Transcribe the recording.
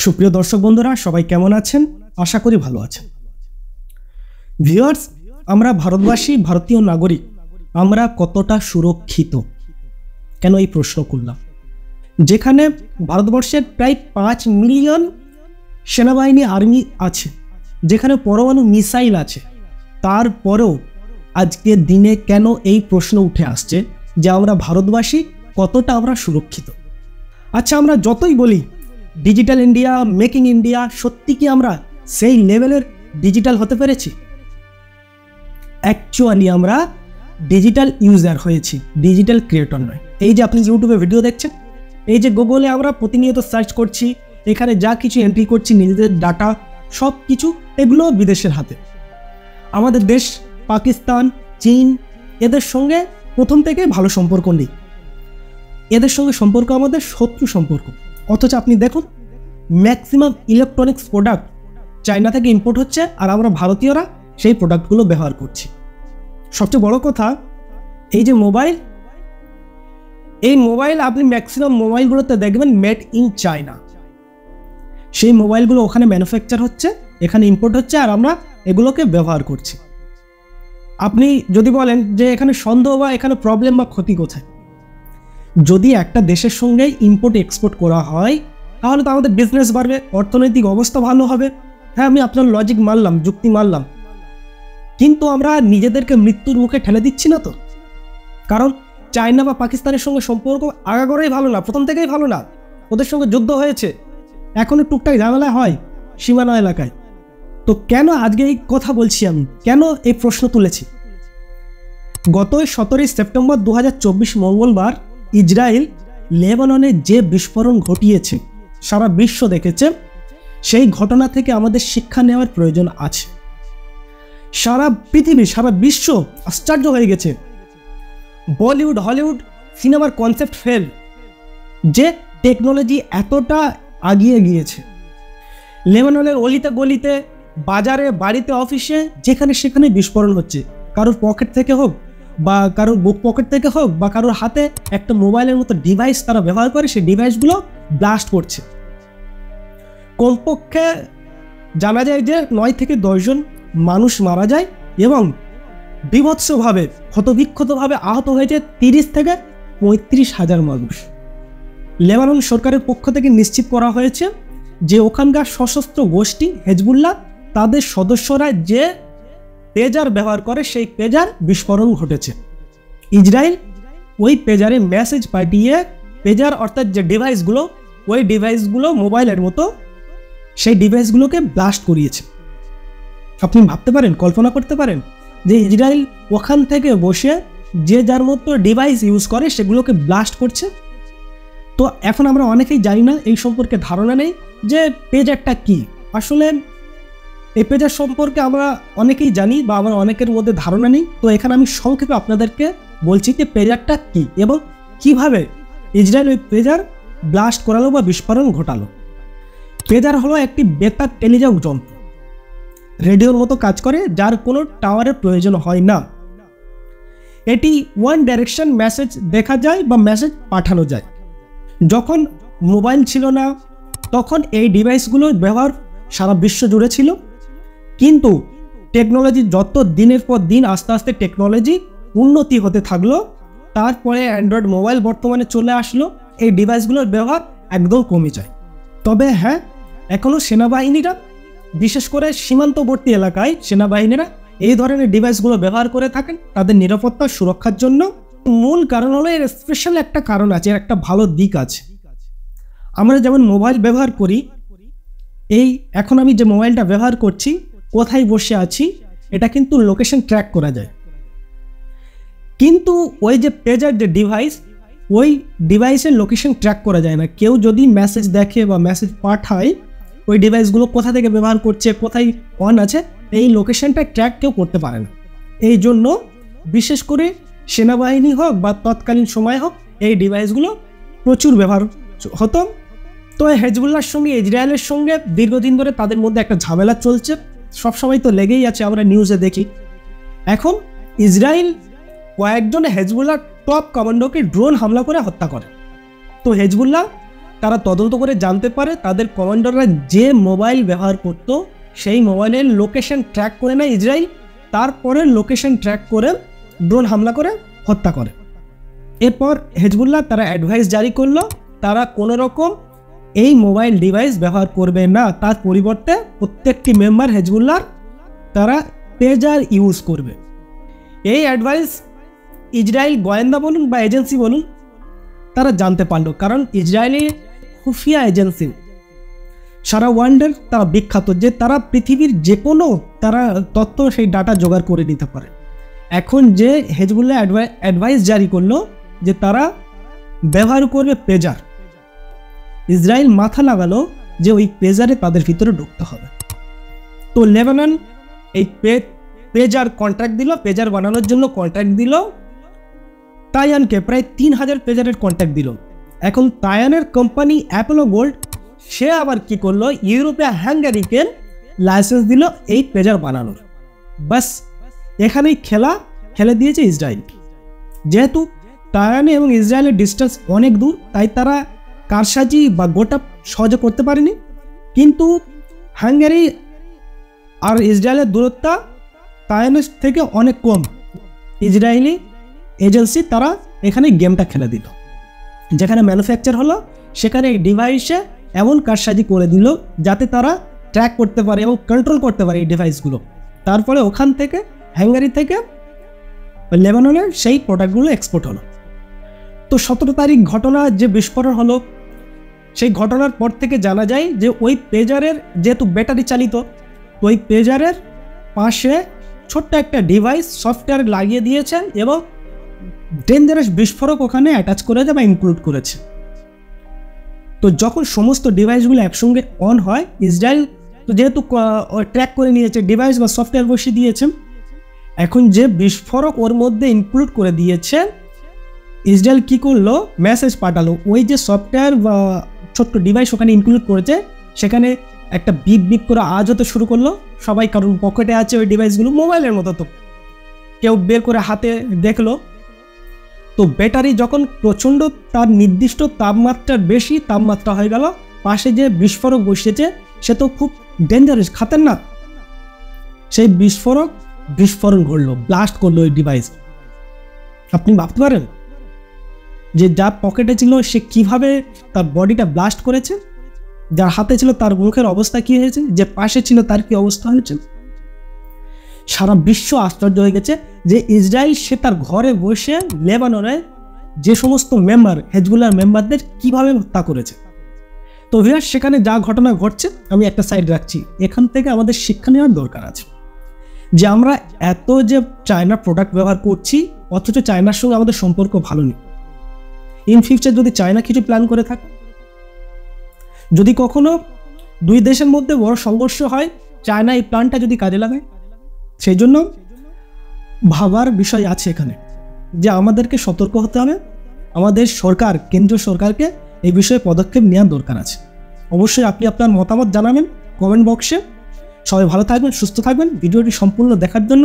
সুপ্রিয় দর্শক বন্ধুরা, সবাই কেমন আছেন? আশা করি ভালো আছেন। ভিউয়ার্স, আমরা ভারতবাসী, ভারতীয় নাগরিক, আমরা কতটা সুরক্ষিত? কেন এই প্রশ্ন করলাম? যেখানে ভারতবর্ষের প্রায় 5 মিলিয়ন সেনাবাহিনী আর্মি আছে, যেখানে পরমাণু মিসাইল আছে, তারপরেও আজকের দিনে কেন এই প্রশ্ন উঠে আসছে যে আমরা ভারতবাসী কতটা আমরা সুরক্ষিত? আচ্ছা, আমরা যতই বলি ডিজিটাল ইন্ডিয়া, মেকিং ইন্ডিয়া, সত্যি কি আমরা সেই লেভেলের ডিজিটাল হতে পেরেছি? অ্যাকচুয়ালি আমরা ডিজিটাল ইউজার হয়েছি, ডিজিটাল ক্রিয়েটর নয়। এই যে আপনি ইউটিউবে ভিডিও দেখছেন, এই যে গুগলে আমরা প্রতিনিয়ত সার্চ করছি, এখানে যা কিছু এন্ট্রি করছি, নিজেদের ডাটা সব কিছু, এগুলো বিদেশের হাতে। আমাদের দেশ পাকিস্তান, চীন, এদের সঙ্গে প্রথম থেকে ভালো সম্পর্ক নেই। এদের সঙ্গে সম্পর্ক আমাদের শত্রু সম্পর্ক। অথচ আপনি দেখুন, ম্যাক্সিমাম ইলেকট্রনিক্স প্রোডাক্ট চায়না থেকে ইম্পোর্ট হচ্ছে, আর আমরা ভারতীয়রা সেই প্রোডাক্টগুলো ব্যবহার করছি। সবচেয়ে বড় কথা, এই যে মোবাইল, এই মোবাইল আপনি ম্যাক্সিমাম মোবাইলগুলোতে দেখবেন মেড ইন চায়না। সেই মোবাইলগুলো ওখানে ম্যানুফ্যাকচার হচ্ছে, এখানে ইম্পোর্ট হচ্ছে, আর আমরা এগুলোকে ব্যবহার করছি। আপনি যদি বলেন যে এখানে সন্দেহ বা এখানে প্রবলেম বা ক্ষতি কোথায়? যদি একটা দেশের সঙ্গে ইম্পোর্ট এক্সপোর্ট করা হয়, তাহলে তো আমাদের বিজনেস বাড়বে, অর্থনৈতিক অবস্থা ভালো হবে। হ্যাঁ, আমি আপনার লজিক মানলাম, যুক্তি মানলাম, কিন্তু আমরা নিজেদেরকে মৃত্যুর মুখে ঠেলে দিচ্ছি না তো? কারণ চায়না বা পাকিস্তানের সঙ্গে সম্পর্ক আগাগোড়াই ভালো না, প্রথম থেকেই ভালো না। ওদের সঙ্গে যুদ্ধ হয়েছে, এখনো টুকটাক ঝামেলা হয় সীমানা এলাকায়। তো কেন আজকে এই কথা বলছি আমি, কেন এই প্রশ্ন তুলেছি? গত 17 সেপ্টেম্বর 2024 মঙ্গলবার ইসরায়েল লেবাননে যে বিস্ফোরণ ঘটিয়েছে, সারা বিশ্ব দেখেছে। সেই ঘটনা থেকে আমাদের শিক্ষা নেওয়ার প্রয়োজন আছে। সারা পৃথিবী, সারা বিশ্ব আশ্চর্য হয়ে গেছে। বলিউড, হলিউড সিনেমার কনসেপ্ট ফেল, যে টেকনোলজি এতটা আগিয়ে গিয়েছে। লেবাননের অলিতে গলিতে, বাজারে, বাড়িতে, অফিসে, যেখানে সেখানে বিস্ফোরণ হচ্ছে। কারোর পকেট থেকে হোক, বা কারোর বুক পকেট থেকে হোক, বা কারোর হাতে একটা মোবাইলের মতো ডিভাইস তারা ব্যবহার করে, সেই ডিভাইসগুলো ব্লাস্ট করছে। কমপক্ষে জানা যায় যে 9 থেকে 10 জন মানুষ মারা যায় এবং বিভৎসভাবে, ক্ষতবিক্ষতভাবে আহত হয়েছে 30 থেকে 35 হাজার মানুষ। লেবানন সরকারের পক্ষ থেকে নিশ্চিত করা হয়েছে যে ওখানকার সশস্ত্র গোষ্ঠী হেজবুল্লাহ, তাদের সদস্যরা যে পেজার ব্যবহার করে, সেই পেজার বিস্ফোরণ ঘটেছে। ইসরায়েল ওই পেজারে মেসেজ পাঠিয়ে, পেজার অর্থাৎ যে ডিভাইসগুলো, ওই ডিভাইসগুলো মোবাইলের মতো, সেই ডিভাইসগুলোকে ব্লাস্ট করিয়েছে। আপনি ভাবতে পারেন, কল্পনা করতে পারেন যে ইসরায়েল ওখান থেকে বসে যে যার মতো ডিভাইস ইউজ করে সেগুলোকে ব্লাস্ট করছে। তো এখন আমরা অনেকেই জানি না, এই সম্পর্কে ধারণা নেই যে পেজারটা কি। আসলে এই পেজার সম্পর্কে আমরা অনেকেই জানি, বা আমরা অনেকের মধ্যে ধারণা নেই। তো এখানে আমি সংক্ষেপে আপনাদেরকে বলছি যে পেজারটা কি এবং কিভাবে ইসরায়েল ওই পেজার ব্লাস্ট করালো বা বিস্ফোরণ ঘটালো। পেজার হলো একটি বেতার টেলিযোগ যন্ত্র, রেডিওর মতো কাজ করে, যার কোনো টাওয়ারের প্রয়োজন হয় না। এটি ওয়ান ডাইরেকশন মেসেজ দেখা যায় বা মেসেজ পাঠানো যায়। যখন মোবাইল ছিল না, তখন এই ডিভাইসগুলোর ব্যবহার সারা বিশ্ব জুড়ে ছিল। কিন্তু টেকনোলজি যত দিনের পর দিন আস্তে আস্তে টেকনোলজি উন্নতি হতে থাকলো, তারপরে অ্যান্ড্রয়েড মোবাইল বর্তমানে চলে আসলো, এই ডিভাইসগুলোর ব্যবহার একদম কমে যায়। তবে হ্যাঁ, এখনও সেনাবাহিনীরা, বিশেষ করে সীমান্তবর্তী এলাকায় সেনাবাহিনীরা এই ধরনের ডিভাইসগুলো ব্যবহার করে থাকেন তাদের নিরাপত্তা সুরক্ষার জন্য। মূল কারণ হলো, এর স্পেশাল একটা কারণ আছে, এর একটা ভালো দিক আছে। আমরা যেমন মোবাইল ব্যবহার করি, এই এখন আমি যে মোবাইলটা ব্যবহার করছি, কোথায় বসে আছি, এটা কিন্তু লোকেশন ট্র্যাক করা যায়। কিন্তু ওই যে পেজার যে ডিভাইস, ওই ডিভাইসের লোকেশন ট্র্যাক করা যায় না। কেউ যদি মেসেজ দেখে বা মেসেজ পাঠায়, ওই ডিভাইসগুলো কোথা থেকে ব্যবহার করছে, কোথায় অন আছে, এই লোকেশনটা ট্র্যাক কেউ করতে পারে না। এই জন্য বিশেষ করে সেনাবাহিনী হোক বা তৎকালীন সময় হোক, এই ডিভাইসগুলো প্রচুর ব্যবহার হতো। তো হেজবুল্লাহর সঙ্গে ইসরায়েলের সঙ্গে দীর্ঘদিন ধরে তাদের মধ্যে একটা ঝামেলা চলছে, সবসময় তো লেগেই আছে, আমরা নিউজে দেখি। এখন ইসরায়েল কয়েকজন হেজবুল্লাহ টপ কমান্ডোকে ড্রোন হামলা করে হত্যা করে। তো হেজবুল্লাহ তারা তদন্ত করে জানতে পারে তাদের কমান্ডাররা যে মোবাইল ব্যবহার করত সেই মোবাইলের লোকেশন ট্র্যাক করে নেয় ইসরায়েল, তারপরে লোকেশন ট্র্যাক করে ড্রোন হামলা করে হত্যা করে। এরপর হেজবুল্লাহ তারা অ্যাডভাইস জারি করলো তারা কোনো রকম এই মোবাইল ডিভাইস ব্যবহার করবে না, তার পরিবর্তে প্রত্যেকটি মেম্বার হেজবুল্লাহর তারা পেজার ইউজ করবে। এই অ্যাডভাইস ইসরায়েল গোয়েন্দা বলুন বা এজেন্সি বলুন তারা জানতে পারলো, কারণ ইসরায়েলি খুফিয়া এজেন্সি সারা ওয়ার্ল্ডের তারা বিখ্যাত যে তারা পৃথিবীর যে কোনো তারা তথ্য সেই ডাটা জোগাড় করে নিতে পারে। এখন যে হেজবুল্লাহ অ্যাডভাইস জারি করলো যে তারা ব্যবহার করবে পেজার, ইসরায়েল মাথা লাগালো যে ওই পেজারে তাদের ভিতরে ঢুকতে হবে। তো লেবানন এই পেজার কন্ট্রাক্ট দিল, পেজার বানানোর জন্য কন্ট্রাক্ট দিল তাইয়ানকে, প্রায় 3000 পেজারের কন্ট্রাক্ট দিল। এখন তাইয়ানের কোম্পানি অ্যাপোলো গোল্ড সে আবার কি করলো, ইউরোপে হাঙ্গারিকে লাইসেন্স দিল এই পেজার বানানোর। বাস এখানেই খেলে দিয়েছে ইসরায়েল। যেহেতু তাইয়ানে এবং ইসরায়েলের ডিস্টেন্স অনেক দূর, তাই তারা কারসাজি বা গোটা সহজে করতে পারেনি, কিন্তু হাঙ্গারি আর ইসরায়েলের দূরত্ব তাইয়ানের থেকে অনেক কম। ইসরায়েলি এজেন্সি তারা এখানে গেমটা খেলে দিল, যেখানে ম্যানুফ্যাকচার হলো সেখানে এই ডিভাইসে এমন কারসাজি করে দিল যাতে তারা ট্র্যাক করতে পারে এবং কন্ট্রোল করতে পারে এই ডিভাইসগুলো। তারপরে ওখান থেকে হাঙ্গারি থেকে লেবাননের সেই প্রোডাক্টগুলো এক্সপোর্ট হলো। তো 17 তারিখ ঘটনা যে বিস্ফোরণ হলো, সেই ঘটনার পর থেকে জানা যায় যে ওই পেজারের যেহেতু ব্যাটারি চালিত, ওই পেজারের পাশে ছোট্ট একটা ডিভাইস সফটওয়্যার লাগিয়ে দিয়েছে এবং ডেঞ্জারাস বিস্ফোরক ওখানে অ্যাটাচ করেছে বা ইনক্লুড করেছে। তো যখন সমস্ত ডিভাইসগুলো একসঙ্গে অন হয়, ইসরায়েল তো যেহেতু ট্র্যাক করে নিয়েছে ডিভাইস বা সফটওয়্যার বসিয়ে দিয়েছে, এখন যে বিস্ফোরক ওর মধ্যে ইনক্লুড করে দিয়েছে, ইসরায়েল কি করলো, মেসেজ পাঠালো ওই যে সফটওয়্যার বা ছোট্ট ডিভাইস ওখানে ইনক্লুড করেছে সেখানে একটা বিপ বিপ করে আওয়াজ হতে শুরু করলো। সবাই কারণ পকেটে আছে ওই ডিভাইসগুলো, মোবাইলের মতো, তো কেউ বের করে হাতে দেখলো। তো ব্যাটারি যখন প্রচণ্ড তার নির্দিষ্ট তাপমাত্রার বেশি তাপমাত্রা হয়ে গেল, পাশে যে বিস্ফোরক বসিয়েছে সে তো খুব ডেঞ্জারাস খাতারনাক, সেই বিস্ফোরণ ঘটলো, ব্লাস্ট করলো ওই ডিভাইস। আপনি ভাবতে পারেন যে যার পকেটে ছিল সে কিভাবে তার বডিটা ব্লাস্ট করেছে, যার হাতে ছিল তার মুখের অবস্থা কি হয়েছে, যে পাশে ছিল তার কি অবস্থা হয়েছে। সারা বিশ্ব আশ্চর্য হয়ে গেছে যে ইসরায়েল সে তার ঘরে বসে লেবাননের যে সমস্ত মেম্বার হেজবুল্লাহর মেম্বারদের কিভাবে হত্যা করেছে। তো ভিউয়ার্স, সেখানে যা ঘটনা ঘটছে আমি একটা সাইড রাখছি, এখান থেকে আমাদের শিক্ষা নেওয়ার দরকার আছে যে আমরা এত যে চায়না প্রোডাক্ট ব্যবহার করছি অথচ চায়নার সঙ্গে আমাদের সম্পর্ক ভালো নেই। ইন ফিউচার যদি চায়না কিছু প্ল্যান করে থাকে, যদি কখনো দুই দেশের মধ্যে বড় সংঘর্ষ হয়, চায়না এই প্ল্যানটা যদি কাজে লাগায়, সেই জন্য ভাবার বিষয় আছে এখানে যে আমাদেরকে সতর্ক হতে হবে। আমাদের সরকার, কেন্দ্রীয় সরকারকে এই বিষয়ে পদক্ষেপ নেওয়ার দরকার আছে। অবশ্যই আপনি আপনার মতামত জানাবেন কমেন্ট বক্সে। সবাই ভালো থাকবেন, সুস্থ থাকবেন। ভিডিওটি সম্পূর্ণ দেখার জন্য